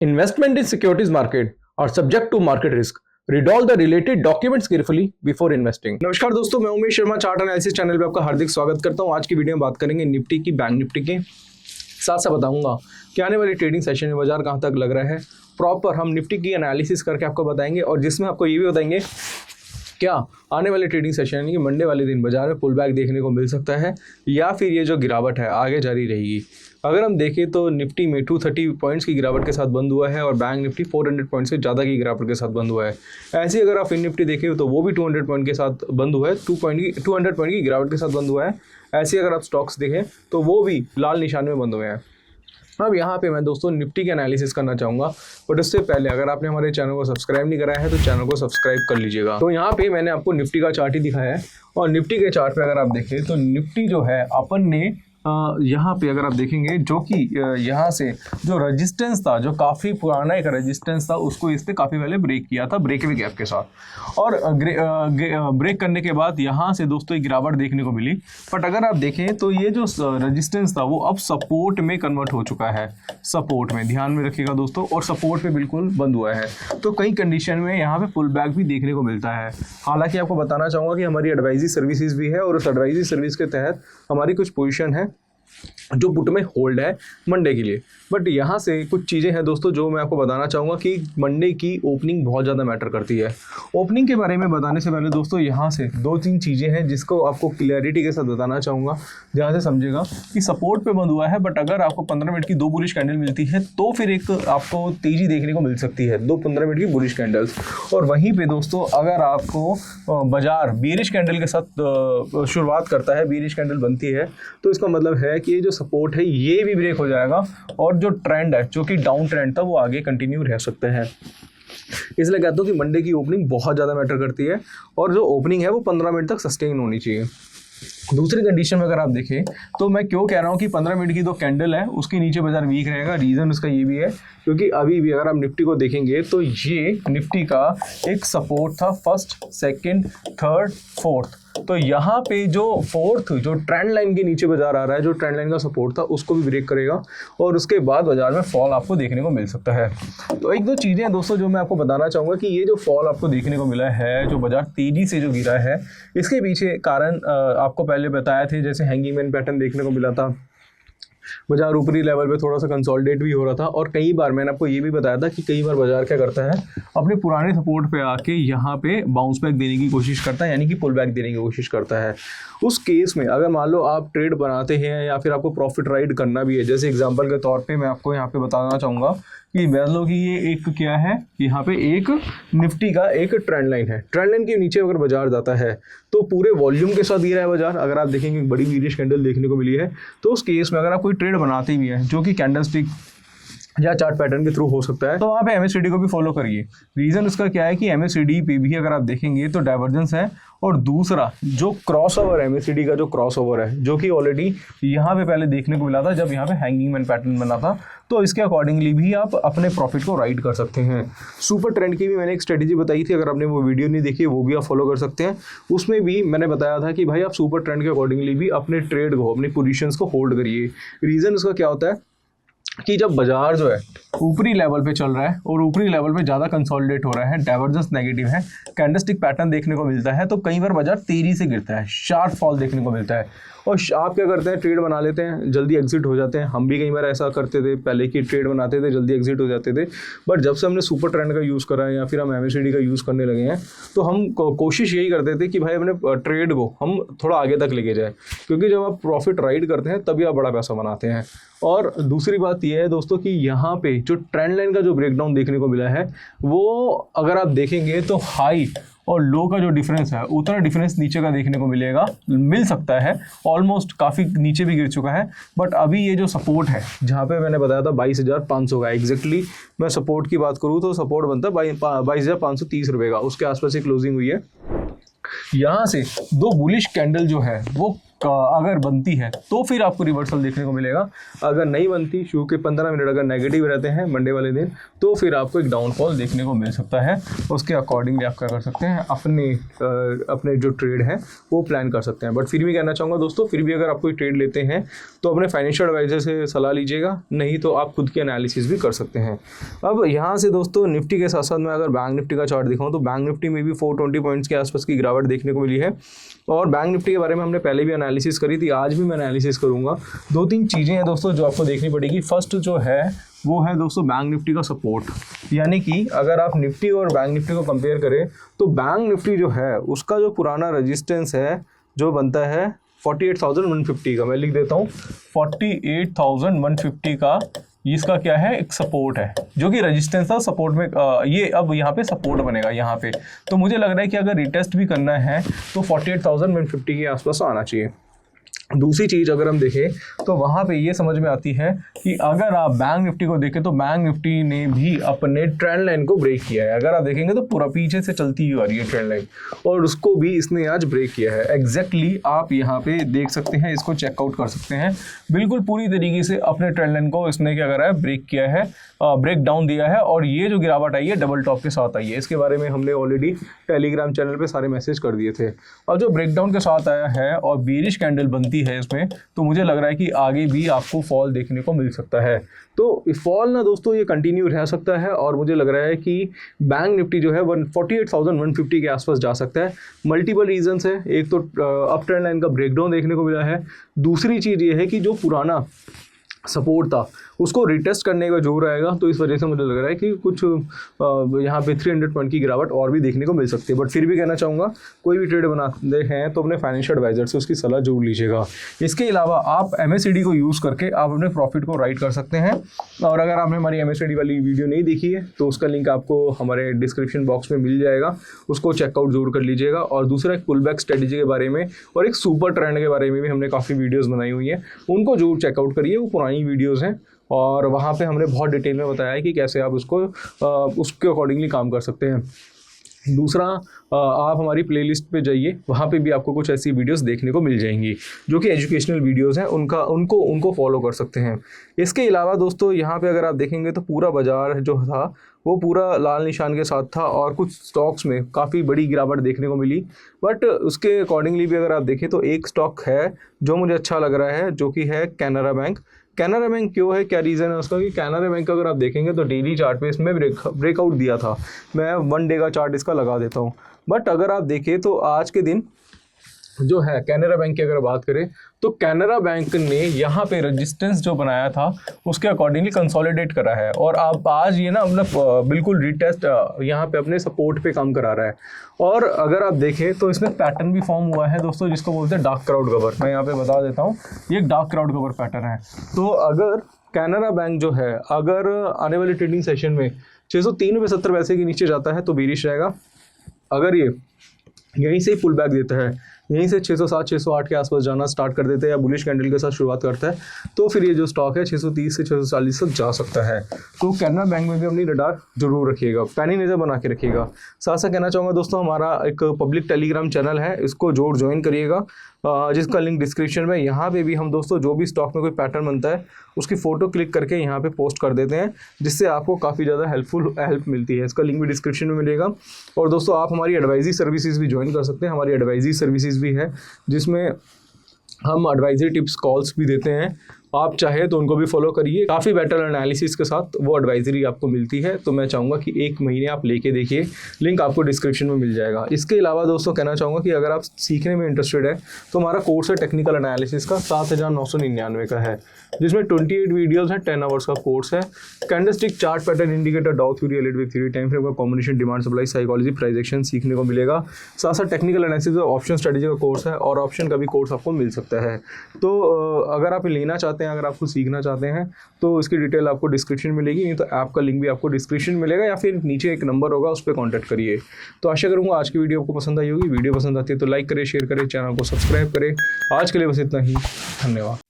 Investment in securities market are subject to market risk. Read all the related documents carefully before investing. नमस्कार दोस्तों, मैं Umesh Sharma chart analysis channel पे आपका हार्दिक स्वागत करता हूं। आज की वीडियो में बात करेंगे निफ्टी की, बैंक निफ्टी की। साथ साथ बताऊंगा कि आने वाली ट्रेडिंग सेशन में बाजार कहां तक लग रहा है। प्रॉपर हम निफ्टी की एनालिसिस करके आपको बताएंगे और जिसमें आपको ये भी बताएंगे क्या आने वाले ट्रेडिंग सेशन यानी कि मंडे वाले दिन बाजार में पुल बैक देखने को मिल सकता है या फिर ये जो गिरावट है आगे जारी रहेगी। अगर हम देखें तो निफ्टी में 230 पॉइंट्स की गिरावट के साथ बंद हुआ है और बैंक निफ्टी 400 पॉइंट्स से ज़्यादा की गिरावट के साथ बंद हुआ है। ऐसे अगर आप इन निफ्टी देखें तो वो भी 200 पॉइंट के साथ बंद हुआ है, 200 पॉइंट की गिरावट के साथ बंद हुआ है। ऐसे अगर आप स्टॉक्स देखें तो वो भी लाल निशान में बंद हुए हैं। अब यहाँ पे मैं दोस्तों निफ्टी की एनालिसिस करना चाहूँगा, बट उससे पहले अगर आपने हमारे चैनल को सब्सक्राइब नहीं कराया है तो चैनल को सब्सक्राइब कर लीजिएगा। तो यहाँ पे मैंने आपको निफ्टी का चार्ट ही दिखाया है और निफ्टी के चार्ट पे अगर आप देखें तो निफ्टी जो है अपन ने यहाँ पे अगर आप देखेंगे जो कि यहाँ से जो रेजिस्टेंस था, जो काफ़ी पुराना एक रेजिस्टेंस था, उसको इसने काफ़ी पहले ब्रेक किया था ब्रेकअवे गैप के साथ और ब्रेक करने के बाद यहाँ से दोस्तों एक गिरावट देखने को मिली। बट अगर आप देखें तो ये जो रेजिस्टेंस था वो अब सपोर्ट में कन्वर्ट हो चुका है। सपोर्ट में ध्यान में रखिएगा दोस्तों, और सपोर्ट पे बिल्कुल बंद हुआ है। तो कई कंडीशन में यहाँ पे पुल बैक भी देखने को मिलता है। हालांकि आपको बताना चाहूँगा कि हमारी एडवाइजरी सर्विसेज भी है और उस एडवाइजरी सर्विस के तहत हमारी कुछ पोजीशन है जो पुट में होल्ड है मंडे के लिए। बट यहाँ से कुछ चीज़ें हैं दोस्तों जो मैं आपको बताना चाहूँगा कि मंडे की ओपनिंग बहुत ज़्यादा मैटर करती है। ओपनिंग के बारे में बताने से पहले दोस्तों यहाँ से 2-3 चीज़ें हैं जिसको आपको क्लैरिटी के साथ बताना चाहूँगा, जहाँ से समझेगा कि सपोर्ट पे बंद हुआ है। बट अगर आपको 15 मिनट की 2 बुलिश कैंडल मिलती है तो फिर एक आपको तेज़ी देखने को मिल सकती है, 2-15 मिनट की बुलिश कैंडल्स। और वहीं पर दोस्तों अगर आपको बाजार बेरिश कैंडल के साथ शुरुआत करता है, बेरिश कैंडल बनती है, तो इसका मतलब है कि ये जो सपोर्ट है ये भी ब्रेक हो जाएगा और जो ट्रेंड है, जो कि डाउन ट्रेंड था, वो आगे कंटिन्यू रह सकते हैं। इसलिए कहता हूँ कि मंडे की ओपनिंग बहुत ज़्यादा मैटर करती है और जो ओपनिंग है वो 15 मिनट तक सस्टेन होनी चाहिए। दूसरी कंडीशन में अगर आप देखें तो मैं क्यों कह रहा हूँ कि 15 मिनट की जो कैंडल है उसके नीचे बाजार वीक रहेगा, रीज़न उसका ये भी है क्योंकि अभी भी अगर आप निफ्टी को देखेंगे तो ये निफ्टी का एक सपोर्ट था, फर्स्ट, सेकंड, थर्ड, फोर्थ। तो यहाँ पे जो फोर्थ, जो ट्रेंड लाइन के नीचे बाजार आ रहा है, जो ट्रेंड लाइन का सपोर्ट था, उसको भी ब्रेक करेगा और उसके बाद बाजार में फॉल आपको देखने को मिल सकता है। तो एक दो चीज़ें हैं दोस्तों जो मैं आपको बताना चाहूँगा कि ये जो फॉल आपको देखने को मिला है, जो बाजार तेज़ी से जो गिरा है, इसके पीछे कारण आपको पहले बताया थे, जैसे हैंगिंग मैन पैटर्न देखने को मिला था, बाजार ऊपरी लेवल पे थोड़ा सा कंसोलिडेट भी हो रहा था और कई बार मैंने आपको ये भी बताया था कि कई बार बाजार क्या करता है, अपने पुराने सपोर्ट पे आके यहाँ पे बाउंस बैक देने की कोशिश करता है, यानी कि पुल बैक देने की कोशिश करता है। उस केस में अगर मान लो आप ट्रेड बनाते हैं या फिर आपको प्रॉफिट राइड करना भी है, जैसे एग्जाम्पल के तौर पर मैं आपको यहाँ पे बताना चाहूँगा कि मान लो कि ये एक क्या है, यहाँ पे एक निफ्टी का एक ट्रेंड लाइन है। ट्रेंड लाइन के नीचे अगर बाजार जाता है तो पूरे वॉल्यूम के साथ गिरा है बाजार। अगर आप देखेंगे बड़ी बीरिश कैंडल देखने को मिली है, तो उस केस में अगर आप कोई ट्रेड बनाते भी है जो कि कैंडल स्टिक या चार्ट पैटर्न के थ्रू हो सकता है, तो वहाँ पे MACD को भी फॉलो करिए। रीज़न उसका क्या है कि MACD पे भी अगर आप देखेंगे तो डाइवर्जेंस है और दूसरा जो क्रॉसओवर MACD का जो क्रॉसओवर है, जो कि ऑलरेडी यहाँ पे पहले देखने को मिला था जब यहाँ पे हैंगिंग मैन पैटर्न बना था, तो इसके अकॉर्डिंगली भी आप अपने प्रॉफिट को राइड कर सकते हैं। सुपर ट्रेंड की भी मैंने एक स्ट्रेटेजी बताई थी, अगर आपने वो वीडियो नहीं देखी वो भी आप फॉलो कर सकते हैं। उसमें भी मैंने बताया था कि भाई आप सुपर ट्रेंड के अकॉर्डिंगली भी अपने ट्रेड को, अपनी पोजीशंस को होल्ड करिए। रीज़न उसका क्या होता है कि जब बाजार जो है ऊपरी लेवल पे चल रहा है और ऊपरी लेवल पे ज़्यादा कंसोलिडेट हो रहा है, डाइवर्जेंस नेगेटिव है, कैंडलस्टिक पैटर्न देखने को मिलता है, तो कई बार बाजार तेजी से गिरता है, शार्प फॉल देखने को मिलता है और आप क्या करते हैं, ट्रेड बना लेते हैं, जल्दी एग्जिट हो जाते हैं। हम भी कई बार ऐसा करते थे पहले कि ट्रेड बनाते थे, जल्दी एग्जिट हो जाते थे। बट जब से हमने सुपर ट्रेंड का यूज़ करा है या फिर हम MACD का यूज़ करने लगे हैं, तो हम कोशिश यही करते थे कि भाई अपने ट्रेड को हम थोड़ा आगे तक लेके जाए, क्योंकि जब आप प्रॉफिट राइड करते हैं तभी आप बड़ा पैसा बनाते हैं। और दूसरी बात यह है दोस्तों कि यहाँ पे जो ट्रेंड लाइन का जो ब्रेकडाउन देखने को मिला है, वो अगर आप देखेंगे तो हाई और लो का जो डिफरेंस है उतना डिफरेंस नीचे का देखने को मिल सकता है। ऑलमोस्ट काफ़ी नीचे भी गिर चुका है। बट अभी ये जो सपोर्ट है, जहाँ पे मैंने बताया था 22,500 का, एग्जैक्टली मैं सपोर्ट की बात करूँ तो सपोर्ट बनता है 22,530 रुपये का, उसके आसपास ही क्लोजिंग हुई है। यहाँ से दो बुलिश कैंडल जो है वो अगर बनती है तो फिर आपको रिवर्सल देखने को मिलेगा। अगर नहीं बनती, शू के 15 मिनट अगर नेगेटिव रहते हैं मंडे वाले दिन, तो फिर आपको एक डाउनफॉल देखने को मिल सकता है। उसके अकॉर्डिंगली आप क्या कर सकते हैं, अपने जो ट्रेड है वो प्लान कर सकते हैं। बट फिर भी कहना चाहूँगा दोस्तों, फिर भी अगर आप कोई ट्रेड लेते हैं तो अपने फाइनेंशियल एडवाइजर से सलाह लीजिएगा, नहीं तो आप खुद की एनालिसिस भी कर सकते हैं। अब यहाँ से दोस्तों निफ्टी के साथ साथ मैं अगर बैंक निफ्टी का चार्ट दिखाऊँ तो बैंक निफ्टी में भी 420 पॉइंट्स के आसपास की गिरावट देखने को मिली है। और बैंक निफ्टी के बारे में हमने पहले भी एनालिसिस करी थी, आज भी मैं एनालिसिस करूंगा। 2-3 चीज़ें हैं दोस्तों जो आपको देखनी पड़ेगी। फर्स्ट जो है वो है दोस्तों बैंक निफ्टी का सपोर्ट, यानी कि अगर आप निफ्टी और बैंक निफ्टी को कंपेयर करें तो बैंक निफ्टी जो है उसका जो पुराना रेजिस्टेंस है जो बनता है 48,150 का, मैं लिख देता हूँ 48,150 का, इसका क्या है, एक सपोर्ट है जो कि रेजिस्टेंस था सपोर्ट में। ये अब यहाँ पे सपोर्ट बनेगा यहाँ पे, तो मुझे लग रहा है कि अगर रिटेस्ट भी करना है तो 48,150 के आसपास आना चाहिए। दूसरी चीज़ अगर हम देखें तो वहाँ पे ये समझ में आती है कि अगर आप बैंक निफ्टी को देखें तो बैंक निफ्टी ने भी अपने ट्रेंड लाइन को ब्रेक किया है। अगर आप देखेंगे तो पूरा पीछे से चलती हुई आ रही है ट्रेंड लाइन, और उसको भी इसने आज ब्रेक किया है। एग्जैक्टली आप यहाँ पे देख सकते हैं, इसको चेकआउट कर सकते हैं। बिल्कुल पूरी तरीके से अपने ट्रेंड लाइन को इसने क्या करा है, ब्रेक किया है, ब्रेक डाउन दिया है। और ये जो गिरावट आई है डबल टॉप के साथ आई है, इसके बारे में हमने ऑलरेडी टेलीग्राम चैनल पे सारे मैसेज कर दिए थे। और जो ब्रेकडाउन के साथ आया है और बेरिश कैंडल बनती है इसमें, तो मुझे लग रहा है कि आगे भी आपको फॉल देखने को मिल सकता है। तो फॉल ना दोस्तों ये कंटिन्यू रह सकता है, और मुझे लग रहा है कि बैंक निफ्टी जो है 48,150 के आसपास जा सकता है। मल्टीपल रीजंस है, एक तो अप ट्रेंड लाइन का ब्रेकडाउन देखने को मिला है, दूसरी चीज़ ये है कि जो पुराना सपोर्ट था उसको रिटेस्ट करने का जोर आएगा, तो इस वजह से मुझे लग रहा है कि कुछ यहाँ पे 300 पॉइंट की गिरावट और भी देखने को मिल सकती है। बट फिर भी कहना चाहूँगा, कोई भी ट्रेड बनाते हैं तो अपने फाइनेंशियल एडवाइजर से उसकी सलाह जरूर लीजिएगा। इसके अलावा आप MACD को यूज़ करके आप अपने प्रॉफिट को राइट कर सकते हैं। और अगर आपने हमारी MACD वाली वीडियो नहीं देखी है तो उसका लिंक आपको हमारे डिस्क्रिप्शन बॉक्स में मिल जाएगा, उसको चेकआउट जरूर कर लीजिएगा। और दूसरा एक पुल बैक स्ट्रेटेजी के बारे में और एक सुपर ट्रेंड के बारे में भी हमने काफ़ी वीडियोज़ बनाई हुई हैं, उनको जरूर चेकआउट करिए, वो पुरानी वीडियोज़ हैं और वहाँ पे हमने बहुत डिटेल में बताया है कि कैसे आप उसके अकॉर्डिंगली काम कर सकते हैं। दूसरा, आप हमारी प्लेलिस्ट पे जाइए, वहाँ पे भी आपको कुछ ऐसी वीडियोस देखने को मिल जाएंगी जो कि एजुकेशनल वीडियोस हैं, उनको फॉलो कर सकते हैं। इसके अलावा दोस्तों यहाँ पे अगर आप देखेंगे तो पूरा बाजार जो था वो पूरा लाल निशान के साथ था और कुछ स्टॉक्स में काफ़ी बड़ी गिरावट देखने को मिली। बट उसके अकॉर्डिंगली भी अगर आप देखें तो एक स्टॉक है जो मुझे अच्छा लग रहा है, जो कि है कैनरा बैंक। कैनरा बैंक क्यों है, क्या रीज़न है उसका, कि कैनरा बैंक अगर आप देखेंगे तो डेली चार्ट पे इसमें ब्रेकआउट दिया था। मैं 1 डे का चार्ट इसका लगा देता हूँ। बट अगर आप देखें तो आज के दिन जो है कैनरा बैंक की अगर बात करें तो कैनरा बैंक ने यहाँ पे रेजिस्टेंस जो बनाया था उसके अकॉर्डिंगली कंसोलिडेट करा है, और आप आज ये ना अपना बिल्कुल रिटेस्ट यहाँ पे अपने सपोर्ट पे काम करा रहा है। और अगर आप देखें तो इसमें पैटर्न भी फॉर्म हुआ है दोस्तों, जिसको बोलते हैं डार्क क्राउड कवर। मैं यहाँ पे बता देता हूँ, ये एक डार्क क्राउड कवर पैटर्न है। तो अगर कैनरा बैंक जो है अगर आने वाले ट्रेडिंग सेशन में 603.70 पैसे के नीचे जाता है तो बेरिश रहेगा। अगर ये यहीं से ही पुल बैक देता है, यहीं से 607 608 के आसपास जाना स्टार्ट कर देते हैं या बुलिश कैंडल के साथ शुरुआत करता है, तो फिर ये जो स्टॉक है 630 से 640 तक जा सकता है। तो कैनरा बैंक में भी अपनी रडार जरूर रखिएगा, पैनी नज़र बना के रखिएगा। साथ साथ कहना चाहूँगा दोस्तों, हमारा एक पब्लिक टेलीग्राम चैनल है, इसको जरूर ज्वाइन करिएगा, जिसका लिंक डिस्क्रिप्शन में। यहाँ पे भी हम दोस्तों जो भी स्टॉक में कोई पैटर्न बनता है उसकी फ़ोटो क्लिक करके यहाँ पे पोस्ट कर देते हैं, जिससे आपको काफ़ी ज़्यादा हेल्प मिलती है। इसका लिंक भी डिस्क्रिप्शन में मिलेगा। और दोस्तों आप हमारी एडवाइजरी सर्विसेज भी ज्वाइन कर सकते हैं। हमारी एडवाइजरी सर्विसेज भी है जिसमें हम एडवाइजरी टिप्स कॉल्स भी देते हैं, आप चाहे तो उनको भी फॉलो करिए। काफ़ी बेटर एनालिसिस के साथ वो एडवाइजरी आपको मिलती है, तो मैं चाहूँगा कि 1 महीने आप लेके देखिए, लिंक आपको डिस्क्रिप्शन में मिल जाएगा। इसके अलावा दोस्तों कहना चाहूँगा कि अगर आप सीखने में इंटरेस्टेड है तो हमारा कोर्स है टेक्निकल एनालिसिस का, 7,999 का है, जिसमें 28 वीडियोज़ हैं, 10 आवर्स का कोर्स है। Candlestick, chart pattern, indicator, Dow theory, Elliott theory, time frame का combination, demand supply, psychology, price action सीखने को मिलेगा। साथ साथ टेक्निकल एनालिसिस और ऑप्शन स्ट्रेटेजी का कोर्स है, और ऑप्शन का भी कोर्स आपको मिल सकता है। तो अगर आप लेना चाहते हैं, अगर आपको सीखना चाहते हैं तो इसकी डिटेल आपको डिस्क्रिप्शन मिलेगी, नहीं तो ऐप का लिंक भी आपको डिस्क्रिप्शन मिलेगा, या फिर नीचे एक नंबर होगा उस पर कॉन्टैक्ट करिए। तो आशा करूँगा आज की वीडियो आपको पसंद आई होगी। वीडियो पसंद आती है तो लाइक करें, शेयर करें, चैनल को सब्सक्राइब करें। आज के लिए बस इतना ही, धन्यवाद।